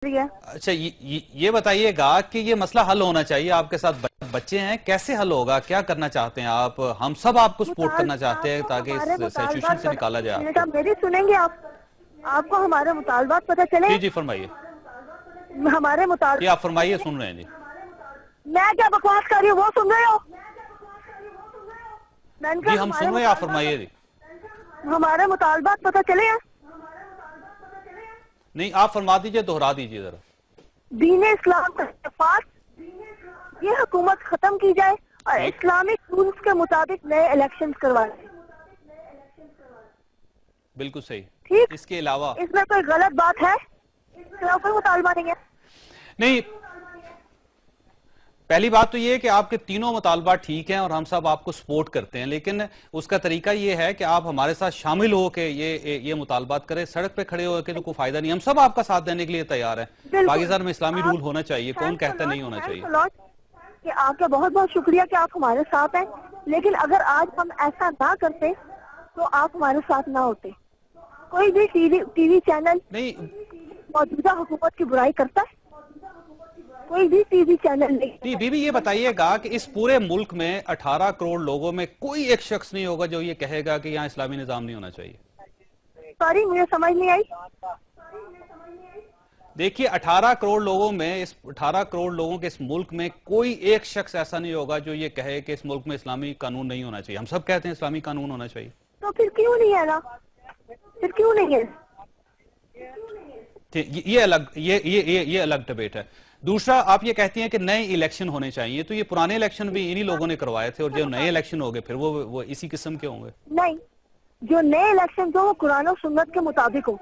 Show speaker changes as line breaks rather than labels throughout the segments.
اچھا یہ بتائیے گا کہ یہ مسئلہ حل ہونا چاہیے، آپ کے ساتھ بچے ہیں، کیسے حل ہوگا؟ کیا کرنا چاہتے ہیں آپ؟ ہم سب آپ کو سپورٹ کرنا چاہتے ہیں تاکہ اس سچویشن سے نکالا جائے آپ کو۔
میری سنیں گے آپ کو ہمارے مطالبات پتہ چلے؟
جی فرمائیے۔
ہمارے
جی آپ فرمائیے، سن رہے ہیں جی۔
میں کیا بکواس کر رہی ہوں وہ سن رہے ہو؟
جی ہم سن رہے ہیں، آپ فرمائیے جی۔
ہمارے مطالبات پتہ چلے ہیں؟
نہیں آپ فرما دیجئے، دہرا دیجئے ذرا۔
دین اسلام کا اتفاق، یہ حکومت ختم کی جائے اور اسلامک رولز کے مطابق نئے الیکشنز کروائے۔
بالکل صحیح۔
ٹھیک،
اس کے علاوہ
اس میں کوئی غلط بات ہے؟ اس کے علاوہ کوئی مطالبہ نہیں ہے؟
نہیں، پہلی بات تو یہ ہے کہ آپ کے تینوں مطالبات ٹھیک ہیں اور ہم سب آپ کو سپورٹ کرتے ہیں، لیکن اس کا طریقہ یہ ہے کہ آپ ہمارے ساتھ شامل ہو کے یہ مطالبات کریں۔ سڑک پہ کھڑے ہو کے تو کوئی فائدہ نہیں، ہم سب آپ کا ساتھ دینے کے لیے تیار ہیں۔ پاکستان میں اسلامی رول ہونا چاہیے، کون کہتا نہیں ہونا چاہیے؟
کہ آپ کا بہت بہت شکریہ کہ آپ ہمارے ساتھ ہیں، لیکن اگر آج ہم ایسا نہ کرتے تو آپ ہمارے ساتھ نہ ہوتے۔ کوئی بھی ٹی وی چینل موجودہ حکومت کی برائی کرتا ہے؟ کوئی بھی ٹی وی چینل نہیں۔
بی بی یہ بتائیے گا کہ اس پورے ملک میں 18 کروڑ لوگوں میں کوئی ایک شخص نہیں ہوگا جو یہ کہے گا کہ یہاں اسلامی نظام نہیں ہونا چاہیے؟
سوری، مجھے سمجھ نہیں آئی۔
دیکھیے 18 کروڑ لوگوں میں، اس 18 کروڑ لوگوں کے اس ملک میں کوئی ایک شخص ایسا نہیں ہوگا جو یہ کہے کہ اس ملک میں اسلامی قانون نہیں ہونا چاہیے۔ ہم سب کہتے ہیں اسلامی قانون ہونا چاہیے۔
تو پھر کیوں نہیں ہے نا؟ پھر کیوں نہیں ہے؟
یہ الگ ڈیبیٹ ہے۔ دوسرا، آپ یہ کہتی ہیں کہ نئے الیکشن ہونے چاہیے، تو یہ پرانے الیکشن بھی انہی لوگوں نے کروائے تھے، اور جو نئے الیکشن ہو گئے پھر وہ اسی قسم کے ہوں گے؟
نہیں، جو نئے الیکشن جو وہ قرآن و سنت کے مطابق ہو۔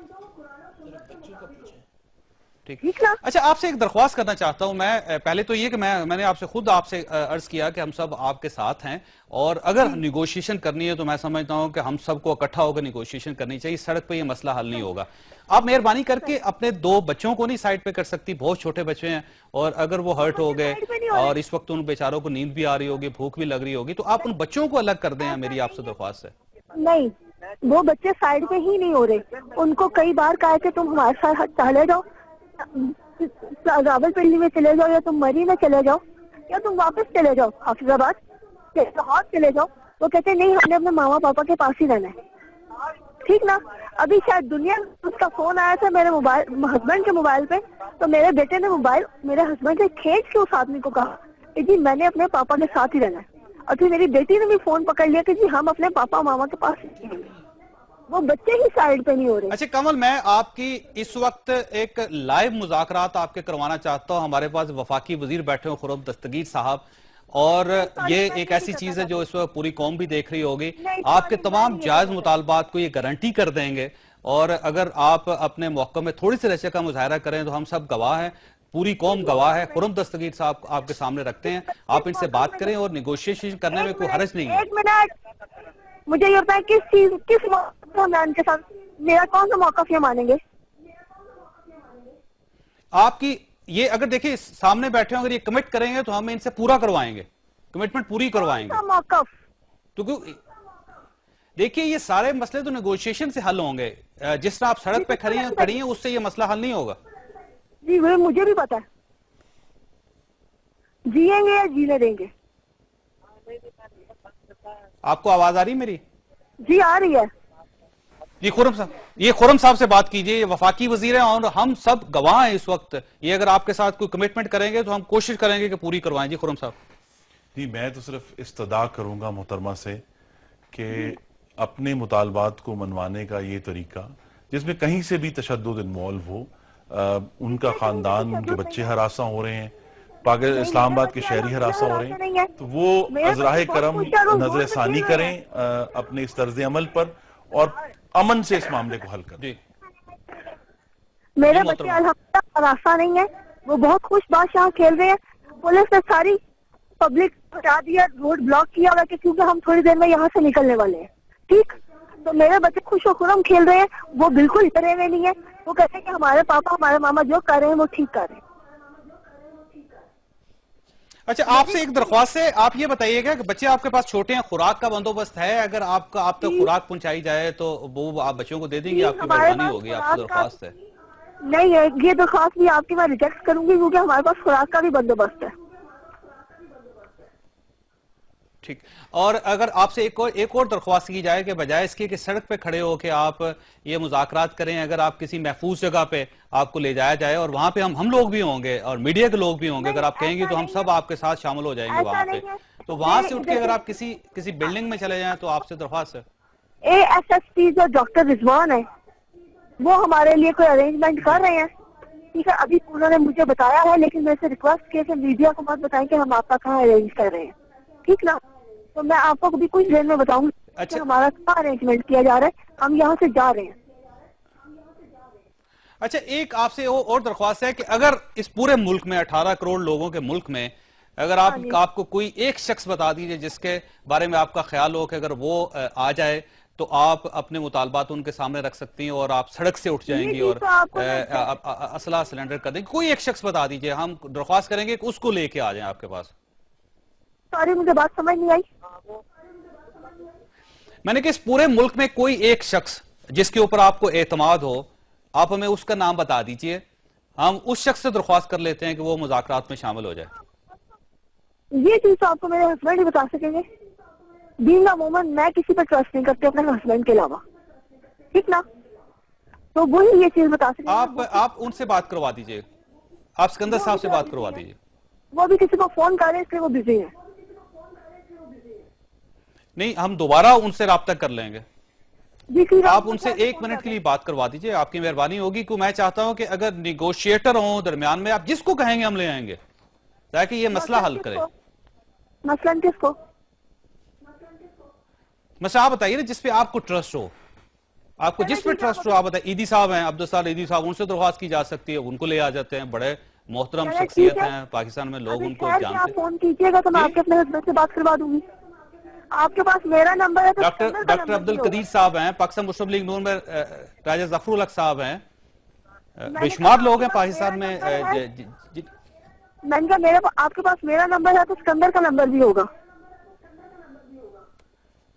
ٹھیک نا؟
اچھا، آپ سے ایک درخواست کرنا چاہتا ہوں میں۔ پہلے تو یہ کہ میں نے آپ سے خود عرض کیا کہ ہم سب آپ کے ساتھ ہیں، اور اگر نیگوشیشن کرنی ہے تو میں سمجھتا ہوں کہ ہم سب کو اکٹھا ہو کر نیگوشیشن کرنی چاہیے۔ سڑک پہ یہ مسئلہ حل نہیں ہوگا۔ آپ مہربانی کر کے اپنے 2 بچوں کو نہیں سائڈ پہ کر سکتی؟ بہت چھوٹے بچے ہیں، اور اگر وہ ہرٹ ہو گئے اور اس وقت ان بیچاروں کو نیند بھی آ رہی ہوگی، بھوک بھی لگ رہی ہوگی، تو آپ ان بچوں کو الگ کر دیں، میری آپ سے درخواست ہے۔
نہیں، وہ بچے سائڈ پہ ہی نہیں ہو رہے۔ ان کو کئی بار کہا کہ تم ہمارے ساتھ چلے جاؤ، راول پنڈی میں چلے جاؤ، یا تم مری میں چلے جاؤ، یا تم واپس چلے جاؤ حافظ آباد، لاہور چلے جاؤ۔ وہ کہتے نہیں، ہم نے اپنے ماما پاپا کے پاس ہی رہنا ہے۔ ٹھیک نا؟ ابھی شاید دنیا میں اس کا فون آیا تھا میرے ہسبینڈ کے موبائل پہ، تو میرے بیٹے نے موبائل میرے ہسبینڈ سے کھینچ کے اس آدمی کو کہا کہ جی میں نے اپنے پاپا کے ساتھ ہی رہنا ہے، اور پھر میری بیٹی نے بھی فون پکڑ لیا کہ جی ہم اپنے پاپا ماما کے پاس رہیں گے۔ وہ بچے ہی سائیڈ پہ نہیں ہو رہے۔
اچھا کمل، میں آپ کی اس وقت ایک لائیو مذاکرات آپ کے کروانا چاہتا ہوں۔ ہمارے پاس وفاقی وزیر بیٹھے ہیں خرم دستگیر صاحب، اور یہ ایک ایسی چیز ہے جو اس وقت پوری قوم بھی دیکھ رہی ہوگی۔ آپ کے تمام جائز مطالبات کو یہ گارنٹی کر دیں گے، اور اگر آپ اپنے موقع میں تھوڑی سی لچک کا مظاہرہ کریں تو ہم سب گواہ ہیں، پوری قوم گواہ ہے۔ خرم دستگیر صاحب آپ کے سامنے رکھتے ہیں، آپ ان سے بات کریں، اور نیگوشیشن کرنے میں کوئی حرج نہیں ہے۔
ایک منٹ، مجھے یہ بتائیں کس موقع میں ان کے ساتھ میرا کون سا موقف یہ مانیں گے؟
آپ کی یہ اگر دیکھیں سامنے بیٹھے ہوں، اگر یہ کمٹ کریں گے تو ہم ان سے پورا کروائیں گے، کمٹمنٹ پوری کروائیں گے۔
موقف
تو دیکھیے یہ سارے مسئلے تو نیگوشیشن سے حل ہوں گے۔ جس طرح آپ سڑک پہ کھڑی ہیں اس سے یہ مسئلہ حل نہیں ہوگا۔
جی وہ مجھے بھی پتا ہے، جیئیں گے یا جینے دیں گے۔
آپ کو آواز آ رہی میری؟
جی آ رہی ہے۔
یہ خرم صاحب سے بات کیجئے، یہ وفاقی وزیر ہیں اور ہم سب گواہ ہیں اس وقت۔ یہ اگر آپ کے ساتھ کوئی کمٹمنٹ کریں گے تو ہم کوشش کریں گے کہ پوری کروائیں۔ جی خرم صاحب۔
جی میں تو صرف استدعا کروں گا محترمہ سے کہ اپنے مطالبات کو منوانے کا یہ طریقہ جس میں کہیں سے بھی تشدد انوالو ہو، ان کا خاندان، ان کے بچے ہراساں ہو رہے ہیں، اسلام آباد کے شہری ہراساں ہو رہے ہیں، تو وہ ازراہ کرم نظر ثانی کریں اپنے اس طرز عمل پر، اور امن سے اس معاملے کو حل کریں۔
میرے بچے الحمدللہ ہراساں نہیں ہیں، وہ بہت خوش باش یہاں کھیل رہے ہیں۔ پولیس نے ساری پبلک ہٹا دیا، روڈ بلاک کیا ہوا کہ کیونکہ ہم تھوڑی دیر میں یہاں سے نکلنے والے ہیں۔ ٹھیک، تو میرے بچے خوش و خرم کھیل رہے ہیں، وہ بالکل ڈرے ہوئے نہیں ہیں۔ وہ کہتے ہیں کہ ہمارے پاپا ہمارے ماما جو کر رہے ہیں وہ ٹھیک کر رہے ہیں۔
اچھا آپ سے ایک درخواست ہے، آپ یہ بتائیے گا کہ بچے آپ کے پاس چھوٹے ہیں، خوراک کا بندوبست ہے؟ اگر آپ تک خوراک پہنچائی جائے تو وہ آپ بچوں کو دے دیں گے، آپ کی مہربانی ہوگی، آپ سے درخواست ہے۔
نہیں ہے یہ درخواست بھی آپ کی میں ریجیکٹ کروں گی کیونکہ ہمارے پاس خوراک کا بھی بندوبست ہے.
ٹھیک. اور اگر آپ سے ایک اور درخواست کی جائے کہ بجائے اس کی کہ سڑک پہ کھڑے ہو کے آپ یہ مذاکرات کریں، اگر آپ کسی محفوظ جگہ پہ آپ کو لے جایا جائے اور وہاں پہ ہم لوگ بھی ہوں گے اور میڈیا کے لوگ بھی ہوں گے، اگر آپ کہیں گے تو ہم سب آپ کے ساتھ شامل ہو جائیں گے وہاں پہ، تو وہاں سے اٹھ کے اگر آپ کسی بلڈنگ میں چلے جائیں تو آپ سے درخواست ہے.
ASSP جو ڈاکٹر رضوان ہے وہ ہمارے لیے کوئی ارینجمنٹ کر رہے ہیں. ٹھیک ہے، ابھی انہوں نے مجھے بتایا ہے لیکن میں سے ریکویسٹ کیا کہ میڈیا کو مت بتائیں کہ ہم آپ کا کہاں ارینج کر رہے ہیں. ٹھیک نا، تو میں آپ کو بھی کچھ دیر میں بتاؤں گی کہ ہمارا کہاں ارینجمنٹ کیا جا رہا ہے. ہم یہاں سے جا رہے ہیں.
اچھا، ایک آپ سے اور درخواست ہے کہ اگر اس پورے ملک میں 18 کروڑ لوگوں کے ملک میں اگر آپ کو کوئی ایک شخص بتا دیجئے جس کے بارے میں آپ کا خیال ہو کہ اگر وہ آ جائے تو آپ اپنے مطالبات ان کے سامنے رکھ سکتی ہیں اور آپ سڑک سے اٹھ جائیں گی اور اسلحہ سلنڈر کر دیں گے. کوئی ایک شخص بتا دیجئے، ہم درخواست کریں گے کہ اس کو لے کے آ جائیں آپ کے پاس.
سوری مجھے بات سمجھ نہیں آئی.
میں نے کہ اس پورے ملک میں کوئی ایک شخص جس کے اوپر آپ کو اعتماد ہو، آپ ہمیں اس کا نام بتا دیجئے، ہم اس شخص سے درخواست کر لیتے ہیں کہ وہ مذاکرات میں شامل ہو جائے.
یہ چیز تو آپ کو میرے ہسبینڈ ہی بتا سکیں گے. بینگ اے وومن میں کسی پر ٹرسٹ نہیں کرتی اپنے ہسبینڈ کے علاوہ. ٹھیک نا، تو وہی یہ چیز بتا سکیں گے.
آپ ان سے بات کروا دیجئے، آپ سکندر صاحب سے بات کروا دیجئے.
وہ بھی کسی کو فون کر رہے ہیں اس لیے وہ بزی ہیں.
نہیں، ہم دوبارہ ان سے رابطہ کر لیں گے. آپ ان سے 1 منٹ کے لیے بات کروا دیجئے، آپ کی مہربانی ہوگی کہ میں چاہتا ہوں کہ اگر نیگوشیٹر ہوں درمیان میں، آپ جس کو کہیں گے ہم لے آئیں گے تاکہ یہ مسئلہ حل کرے.
مثلاً کس کو؟
مثلا آپ بتائیے نا جس پہ آپ کو ٹرسٹ ہو، آپ کو جس پہ ٹرسٹ ہو. آپ بتائیں، ایدی صاحب ہیں، عبدالستار ایدی صاحب، ان سے درخواست کی جا سکتی ہے، ان کو لے آ جاتے ہیں. بڑے محترم شخصیت ہیں پاکستان میں، لوگ ان کو جانتے ہیں.
آپ فون کیجئے گا تو میں آپ کے اپنے ہسبینڈ سے بات کروا دوں گی. آپ کے پاس میرا نمبر ہے تو
ڈاکٹر عبد القدیر صاحب ہیں، پاکستان مسلم لیگ نون میں راجہ ظفر الحق صاحب ہیں، بے شمار لوگ ہیں پاکستان میں.
میں نے کہا آپ کے پاس میرا نمبر ہے تو سکندر کا نمبر بھی ہوگا.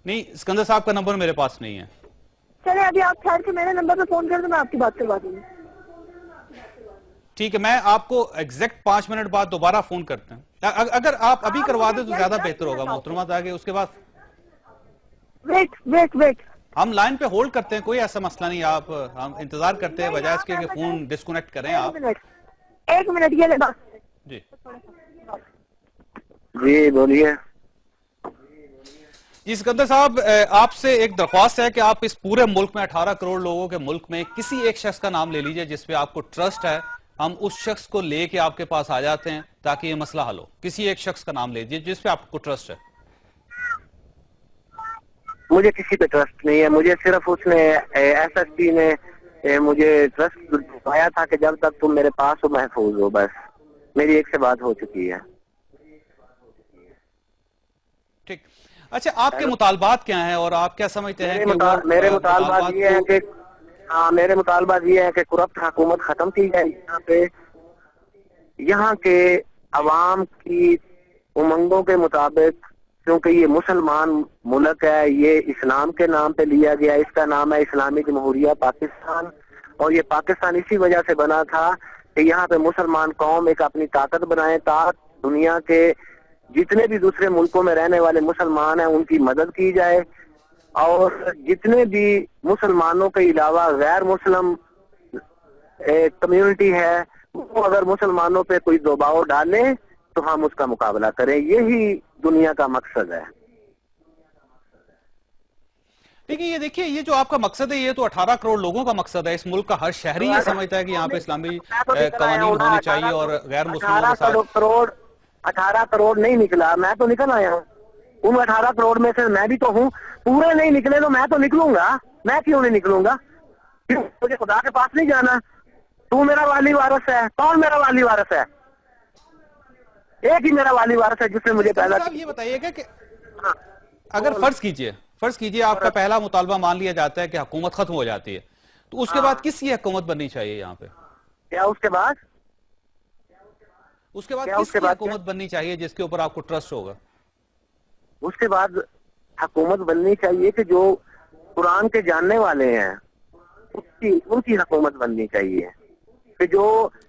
نہیں، سکندر صاحب کا نمبر میرے پاس نہیں ہے.
چلے ابھی آپ ٹھہر کے میرے نمبر پہ فون کر دیں، میں آپ کی بات کروا دوں گی.
ٹھیک ہے، میں آپ کو ایگزیکٹ 5 منٹ بعد دوبارہ فون کرتے ہیں. اگر آپ ابھی کروا دیں تو زیادہ بہتر ہوگا محترمہ، تاکہ اس کے بعد
ویٹ
ہم لائن پہ ہولڈ کرتے ہیں. کوئی ایسا مسئلہ نہیں، ہم انتظار کرتے ہیں بجائے اس کے کہ فون ڈسکنیکٹ کریں آپ.
1 منٹ یہ لے بس.
جی بولیے.
جی سکندر صاحب، آپ سے ایک درخواست ہے کہ آپ اس پورے ملک میں 18 کروڑ لوگوں کے ملک میں کسی ایک شخص کا نام لے لیجئے جس پہ آپ کو ٹرسٹ ہے. ہم اس شخص کو لے کے آپ کے پاس آ جاتے ہیں تاکہ یہ مسئلہ حل ہو. کسی ایک شخص کا نام لے لیجئے جس پہ آپ کو ٹرسٹ ہے.
مجھے کسی پہ ٹرسٹ نہیں ہے. مجھے صرف اس نے SSP نے مجھے ٹرسٹ دکھایا تھا کہ جب تک تم میرے پاس ہو محفوظ ہو. بس میری ایک سے بات ہو چکی ہے.
ٹھیک. اچھا، آپ کے مطالبات کیا ہیں اور آپ کیا سمجھتے ہیں کہ
میرے مطالبات یہ ہیں کہ میرے مطالبات یہ ہے کہ کرپٹ حکومت ختم کی جائے یہاں پہ. یہاں کے عوام کی امنگوں کے مطابق، کیونکہ یہ مسلمان ملک ہے، یہ اسلام کے نام پہ لیا گیا. اس کا نام ہے اسلامی جمہوریہ پاکستان، اور یہ پاکستان اسی وجہ سے بنا تھا کہ یہاں پہ مسلمان قوم ایک اپنی طاقت بنائے تاکہ دنیا کے جتنے بھی دوسرے ملکوں میں رہنے والے مسلمان ہیں ان کی مدد کی جائے، اور جتنے بھی مسلمانوں کے علاوہ غیر مسلم کمیونٹی ہے وہ اگر مسلمانوں پہ کوئی دباؤ ڈالے تو ہم اس کا مقابلہ کریں. یہی دنیا کا مقصد ہے.
لیکن یہ دیکھیے، یہ جو آپ کا مقصد ہے یہ تو 18 کروڑ لوگوں کا مقصد ہے. اس ملک کا ہر شہری یہ سمجھتا ہے کہ یہاں پہ اسلامی قوانین ہونے چاہیے اور غیر مسلموں کے ساتھ
18 کروڑ نہیں نکلا، میں تو نکل آیا ہوں. ان 18 کروڑ میں سے میں بھی تو ہوں. پورے نہیں نکلے تو میں تو نکلوں گا. میں کیوں نہیں نکلوں گا؟ مجھے خدا کے پاس نہیں جانا. تو میرا والی وارث ہے. کون میرا والی وارث ہے؟ ایک ہی میرا والی وارث ہے جس نے مجھے پیدا کیا.
یہ بتائیے گا کہ اگر فرض کیجئے آپ کا پہلا مطالبہ مان لیا جاتا ہے کہ حکومت ختم ہو جاتی ہے، تو اس کے بعد کس کی حکومت بننی چاہیے یہاں پہ؟
کیا اس کے بعد
کس کی حکومت بننی چاہیے جس کے اوپر آپ کو ٹرسٹ ہوگا؟
اس کے بعد حکومت بننی چاہیے کہ جو قرآن کے جاننے والے ہیں ان کی حکومت بننی چاہیے. کہ جو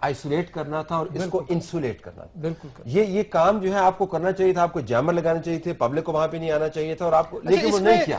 آئسولیٹ کرنا تھا اور اس کو انسولیٹ کرنا تھا.
بالکل
یہ کام جو ہے آپ کو کرنا چاہیے تھا, آپ کو جامر لگانا چاہیے تھے, پبلک کو وہاں پہ نہیں آنا چاہیے تھا, اور آپ کو, لیکن وہ نہیں کیا.